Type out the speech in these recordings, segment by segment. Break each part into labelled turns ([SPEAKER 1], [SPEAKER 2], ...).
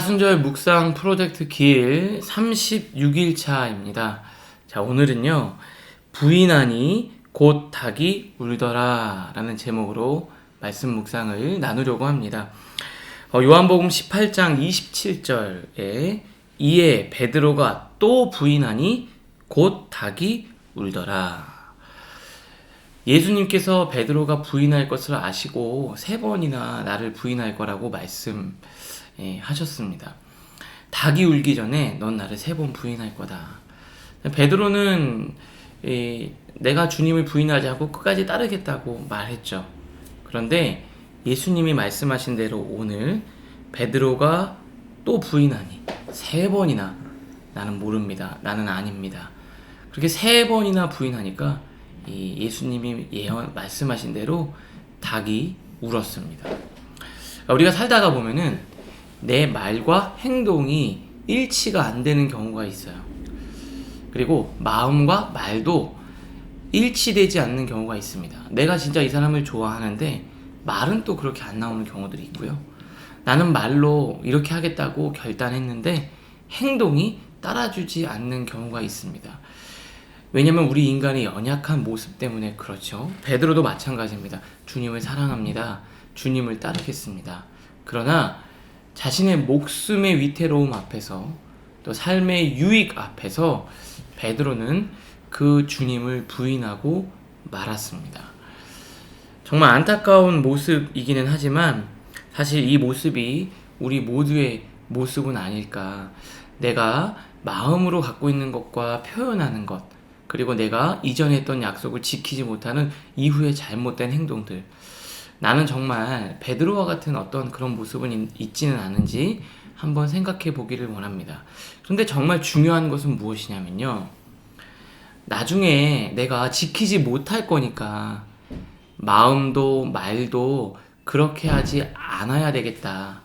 [SPEAKER 1] 사순절 묵상 프로젝트 길 36일차입니다. 자, 오늘은요, 부인하니 곧 닭이 울더라 라는 제목으로 말씀 묵상을 나누려고 합니다. 요한복음 18장 27절에 이에 베드로가 또 부인하니 곧 닭이 울더라. 예수님께서 베드로가 부인할 것을 아시고 3번이나 나를 부인할 거라고 말씀하셨습니다. 닭이 울기 전에 넌 나를 3번 부인할 거다. 베드로는 내가 주님을 부인하지 않고 끝까지 따르겠다고 말했죠. 그런데 예수님이 말씀하신 대로 오늘 베드로가 또 부인하니 3번이나 나는 모릅니다. 나는 아닙니다. 그렇게 3번이나 부인하니까 예수님이 말씀하신 대로 닭이 울었습니다. 우리가 살다가 보면은 내 말과 행동이 일치가 안 되는 경우가 있어요. 그리고 마음과 말도 일치되지 않는 경우가 있습니다. 내가 진짜 이 사람을 좋아하는데 말은 또 그렇게 안 나오는 경우들이 있고요. 나는 말로 이렇게 하겠다고 결단했는데 행동이 따라주지 않는 경우가 있습니다. 왜냐면 우리 인간의 연약한 모습 때문에 그렇죠. 베드로도 마찬가지입니다. 주님을 사랑합니다. 주님을 따르겠습니다. 그러나 자신의 목숨의 위태로움 앞에서 또 삶의 유익 앞에서 베드로는 그 주님을 부인하고 말았습니다. 정말 안타까운 모습이기는 하지만 사실 이 모습이 우리 모두의 모습은 아닐까. 내가 마음으로 갖고 있는 것과 표현하는 것, 그리고 내가 이전에 했던 약속을 지키지 못하는 이후에 잘못된 행동들, 나는 정말 베드로와 같은 어떤 그런 모습은 있지는 않은지 한번 생각해 보기를 원합니다. 그런데 정말 중요한 것은 무엇이냐면요, 나중에 내가 지키지 못할 거니까 마음도 말도 그렇게 하지 않아야 되겠다,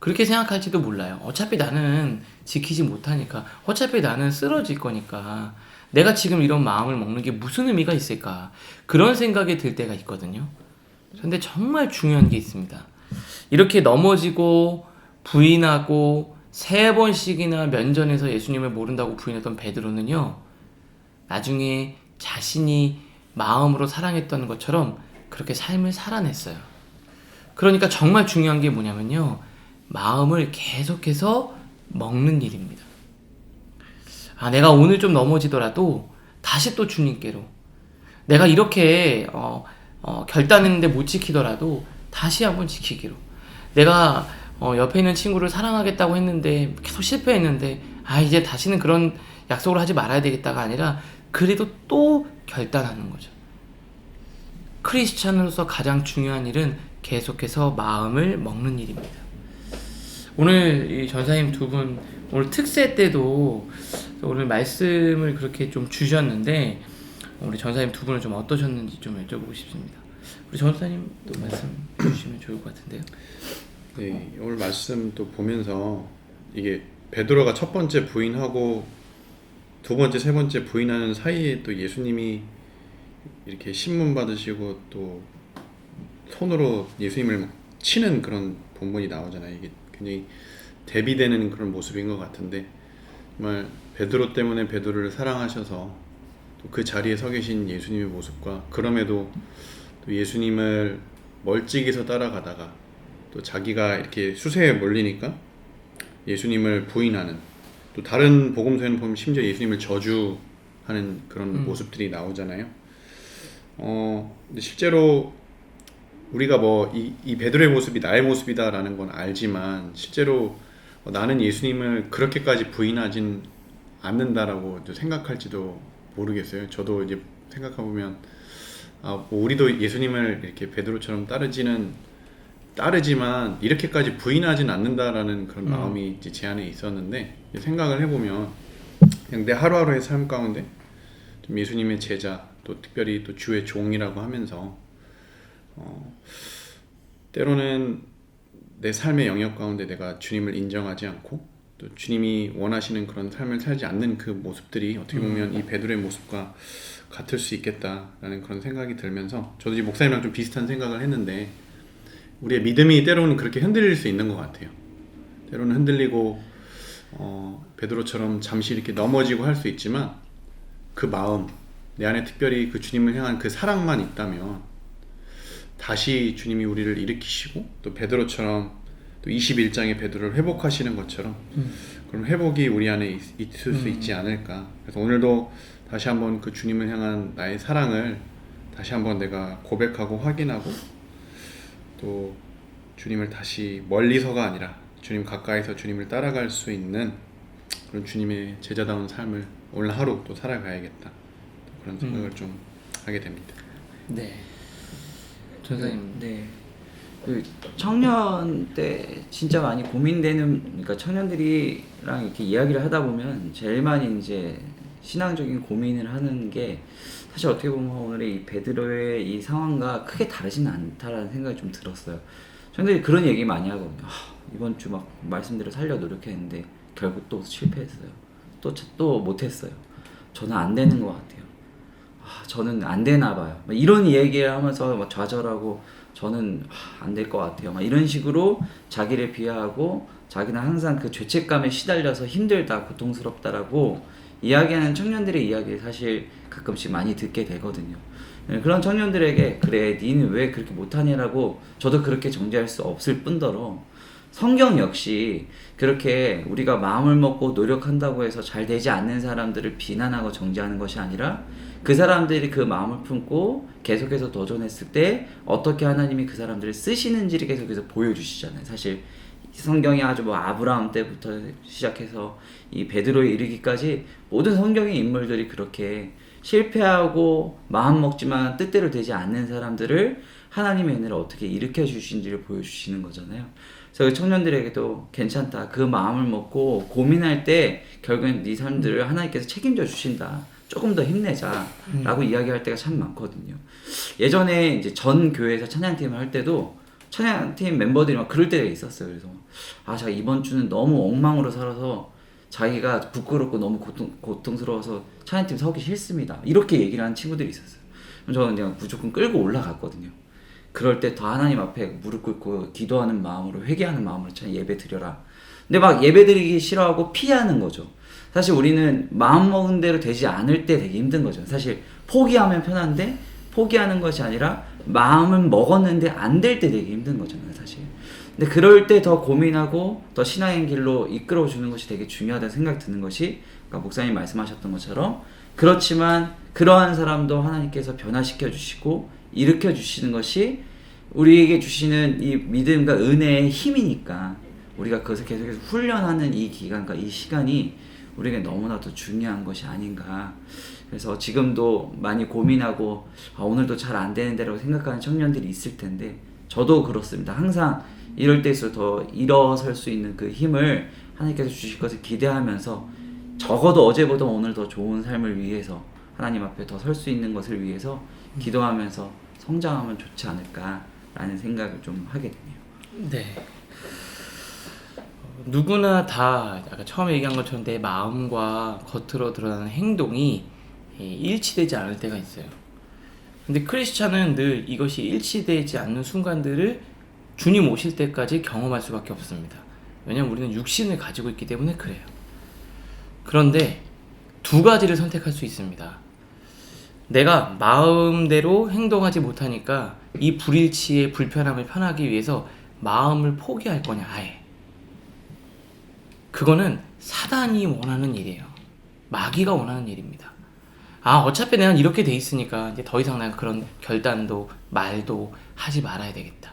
[SPEAKER 1] 그렇게 생각할지도 몰라요. 어차피 나는 지키지 못하니까, 어차피 나는 쓰러질 거니까 내가 지금 이런 마음을 먹는 게 무슨 의미가 있을까, 그런 생각이 들 때가 있거든요. 그런데 정말 중요한 게 있습니다. 이렇게 넘어지고 부인하고 3번씩이나 면전에서 예수님을 모른다고 부인했던 베드로는요, 나중에 자신이 마음으로 사랑했던 것처럼 그렇게 삶을 살아냈어요. 그러니까 정말 중요한 게 뭐냐면요, 마음을 계속해서 먹는 일입니다. 내가 오늘 좀 넘어지더라도 다시 또 주님께로, 내가 이렇게 결단했는데 못 지키더라도 다시 한번 지키기로, 내가 옆에 있는 친구를 사랑하겠다고 했는데 계속 실패했는데 이제 다시는 그런 약속을 하지 말아야 되겠다가 아니라 그래도 또 결단하는 거죠. 크리스찬으로서 가장 중요한 일은 계속해서 마음을 먹는 일입니다. 오늘 이 전사님 두 분 오늘 특세 때도 오늘 말씀을 그렇게 좀 주셨는데, 우리 전사님 두 분은 좀 어떠셨는지 좀 여쭤보고 싶습니다. 우리 전사님도 말씀 주시면 좋을 것 같은데요.
[SPEAKER 2] 네, 오늘 말씀 또 보면서 이게 베드로가 첫 번째 부인하고 두 번째, 세 번째 부인하는 사이에 또 예수님이 이렇게 신문 받으시고 또 손으로 예수님을 막 치는 그런 본문이 나오잖아요. 이게 굉장히 대비되는 그런 모습인 것 같은데, 정말 베드로 때문에 베드로를 사랑하셔서 또 그 자리에 서 계신 예수님의 모습과, 그럼에도 또 예수님을 멀찍이서 따라가다가 또 자기가 이렇게 수세에 몰리니까 예수님을 부인하는, 또 다른 복음서에는 보면 심지어 예수님을 저주하는 그런 모습들이 나오잖아요. 근데 실제로 우리가 이 베드로의 모습이 나의 모습이다라는 건 알지만, 실제로 나는 예수님을 그렇게까지 부인하진 않는다라고 생각할지도 모르겠어요. 저도 이제 생각해보면 우리도 예수님을 이렇게 베드로처럼 따르지만 이렇게까지 부인하진 않는다라는 그런 마음이 이제 제 안에 있었는데, 생각을 해보면 그냥 내 하루하루의 삶 가운데 좀 예수님의 제자, 또 특별히 또 주의 종이라고 하면서 때로는 내 삶의 영역 가운데 내가 주님을 인정하지 않고 또 주님이 원하시는 그런 삶을 살지 않는 그 모습들이 어떻게 보면 이 베드로의 모습과 같을 수 있겠다라는 그런 생각이 들면서, 저도 이제 목사님이랑 좀 비슷한 생각을 했는데, 우리의 믿음이 때로는 그렇게 흔들릴 수 있는 것 같아요. 때로는 흔들리고 베드로처럼 잠시 이렇게 넘어지고 할 수 있지만 그 마음, 내 안에 특별히 그 주님을 향한 그 사랑만 있다면 다시 주님이 우리를 일으키시고 또 베드로처럼 또 21장의 베드로를 회복하시는 것처럼 그런 회복이 우리 안에 있을 수 있지 않을까. 그래서 오늘도 다시 한번 그 주님을 향한 나의 사랑을 다시 한번 내가 고백하고 확인하고 또 주님을 다시 멀리서가 아니라 주님 가까이서 주님을 따라갈 수 있는 그런 주님의 제자다운 삶을 오늘 하루 또 살아가야겠다. 그런 생각을 좀 하게 됩니다.
[SPEAKER 1] 네. 전사님.
[SPEAKER 3] 네. 그 청년 때 진짜 많이 고민되는, 그러니까 청년들이랑 이렇게 이야기를 하다 보면 제일 많이 이제 신앙적인 고민을 하는 게 사실 어떻게 보면 오늘의 이 베드로의 이 상황과 크게 다르지는 않다라는 생각이 좀 들었어요. 청년들이 그런 얘기 많이 하거든요. 이번 주 막 말씀대로 살려 노력했는데 결국 또 실패했어요. 또 못했어요. 저는 안 되는 것 같아요. 저는 안 되나 봐요. 막 이런 얘기를 하면서 막 좌절하고 저는 안 될 것 같아요. 막 이런 식으로 자기를 비하하고 자기는 항상 그 죄책감에 시달려서 힘들다, 고통스럽다라고 이야기하는 청년들의 이야기를 사실 가끔씩 많이 듣게 되거든요. 그런 청년들에게 그래, 니는 왜 그렇게 못하냐라고 저도 그렇게 정죄할 수 없을 뿐더러 성경 역시 그렇게 우리가 마음을 먹고 노력한다고 해서 잘 되지 않는 사람들을 비난하고 정죄하는 것이 아니라 그 사람들이 그 마음을 품고 계속해서 도전했을 때 어떻게 하나님이 그 사람들을 쓰시는지를 계속해서 보여주시잖아요. 사실 성경이 아주 뭐 아브라함 때부터 시작해서 이 베드로에 이르기까지 모든 성경의 인물들이 그렇게 실패하고 마음 먹지만 뜻대로 되지 않는 사람들을 하나님의 은혜를 어떻게 일으켜 주신지를 보여주시는 거잖아요. 그래서 청년들에게도 괜찮다, 그 마음을 먹고 고민할 때 결국엔 네 삶들을 하나님께서 책임져 주신다, 조금 더 힘내자 라고 이야기할 때가 참 많거든요. 예전에 이제 전 교회에서 찬양팀을 할 때도 찬양팀 멤버들이 막 그럴 때가 있었어요. 그래서 자기가 이번 주는 너무 엉망으로 살아서 자기가 부끄럽고 너무 고통스러워서 찬양팀 서기 싫습니다, 이렇게 얘기를 하는 친구들이 있었어요. 그럼 저는 그냥 무조건 끌고 올라갔거든요. 그럴 때 더 하나님 앞에 무릎 꿇고 기도하는 마음으로, 회개하는 마음으로 참 예배 드려라. 근데 막 예배 드리기 싫어하고 피하는 거죠. 사실 우리는 마음 먹은 대로 되지 않을 때 되게 힘든 거죠. 사실 포기하면 편한데 포기하는 것이 아니라 마음은 먹었는데 안 될 때 되게 힘든 거잖아요, 사실. 근데 그럴 때 더 고민하고 더 신앙의 길로 이끌어 주는 것이 되게 중요하다는 생각이 드는 것이 아까 목사님 말씀하셨던 것처럼, 그렇지만 그러한 사람도 하나님께서 변화시켜 주시고 일으켜 주시는 것이 우리에게 주시는 이 믿음과 은혜의 힘이니까 우리가 그것을 계속해서 훈련하는 이 기간과 이 시간이 우리에게 너무나도 중요한 것이 아닌가. 그래서 지금도 많이 고민하고 오늘도 잘 안 되는데라고 생각하는 청년들이 있을 텐데 저도 그렇습니다. 항상 이럴 때일수록 더 일어설 수 있는 그 힘을 하나님께서 주실 것을 기대하면서 적어도 어제보다 오늘 더 좋은 삶을 위해서 하나님 앞에 더 설 수 있는 것을 위해서 기도하면서 성장하면 좋지 않을까라는 생각을 좀 하게 되네요.
[SPEAKER 1] 네. 누구나 다 아까 처음에 얘기한 것처럼 내 마음과 겉으로 드러나는 행동이 일치되지 않을 때가 있어요. 근데 크리스찬은 늘 이것이 일치되지 않는 순간들을 주님 오실 때까지 경험할 수밖에 없습니다. 왜냐하면 우리는 육신을 가지고 있기 때문에 그래요. 그런데 두 가지를 선택할 수 있습니다. 내가 마음대로 행동하지 못하니까 이 불일치의 불편함을 편하기 위해서 마음을 포기할 거냐, 아예. 그거는 사단이 원하는 일이에요. 마귀가 원하는 일입니다. 어차피 내가 이렇게 돼 있으니까 이제 더 이상 내가 그런 결단도 말도 하지 말아야 되겠다.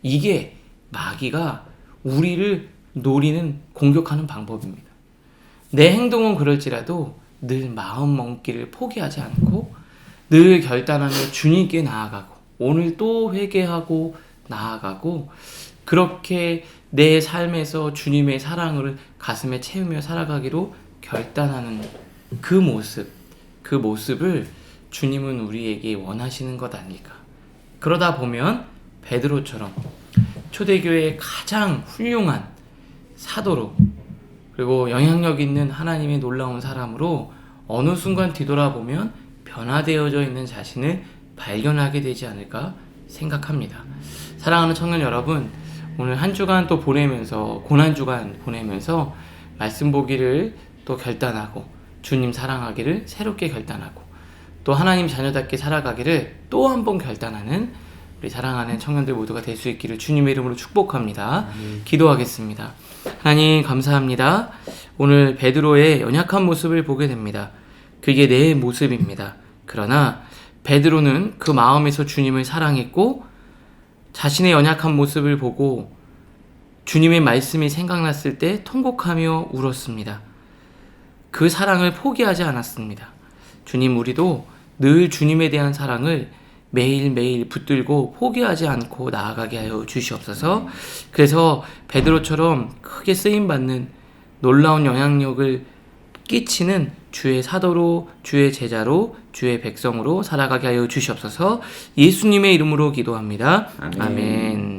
[SPEAKER 1] 이게 마귀가 우리를 노리는, 공격하는 방법입니다. 내 행동은 그럴지라도 늘 마음 먹기를 포기하지 않고 늘 결단하며 주님께 나아가고 오늘 또 회개하고 나아가고 그렇게 내 삶에서 주님의 사랑을 가슴에 채우며 살아가기로 결단하는 그 모습을 주님은 우리에게 원하시는 것 아닐까. 그러다 보면 베드로처럼 초대교회의 가장 훌륭한 사도로, 그리고 영향력 있는 하나님의 놀라운 사람으로 어느 순간 뒤돌아보면 변화되어져 있는 자신을 발견하게 되지 않을까 생각합니다. 사랑하는 청년 여러분, 오늘 한 주간 또 보내면서 고난 주간 보내면서 말씀 보기를 또 결단하고 주님 사랑하기를 새롭게 결단하고 또 하나님 자녀답게 살아가기를 또 한 번 결단하는 우리 사랑하는 청년들 모두가 될 수 있기를 주님의 이름으로 축복합니다. 기도하겠습니다. 하나님 감사합니다. 오늘 베드로의 연약한 모습을 보게 됩니다. 그게 내 모습입니다. 그러나 베드로는 그 마음에서 주님을 사랑했고 자신의 연약한 모습을 보고 주님의 말씀이 생각났을 때 통곡하며 울었습니다. 그 사랑을 포기하지 않았습니다. 주님, 우리도 늘 주님에 대한 사랑을 매일매일 붙들고 포기하지 않고 나아가게 하여 주시옵소서. 그래서 베드로처럼 크게 쓰임받는 놀라운 영향력을 끼치는 주의 사도로, 주의 제자로, 주의 백성으로 살아가게 하여 주시옵소서. 예수님의 이름으로 기도합니다.
[SPEAKER 3] 아멘.
[SPEAKER 1] 아멘.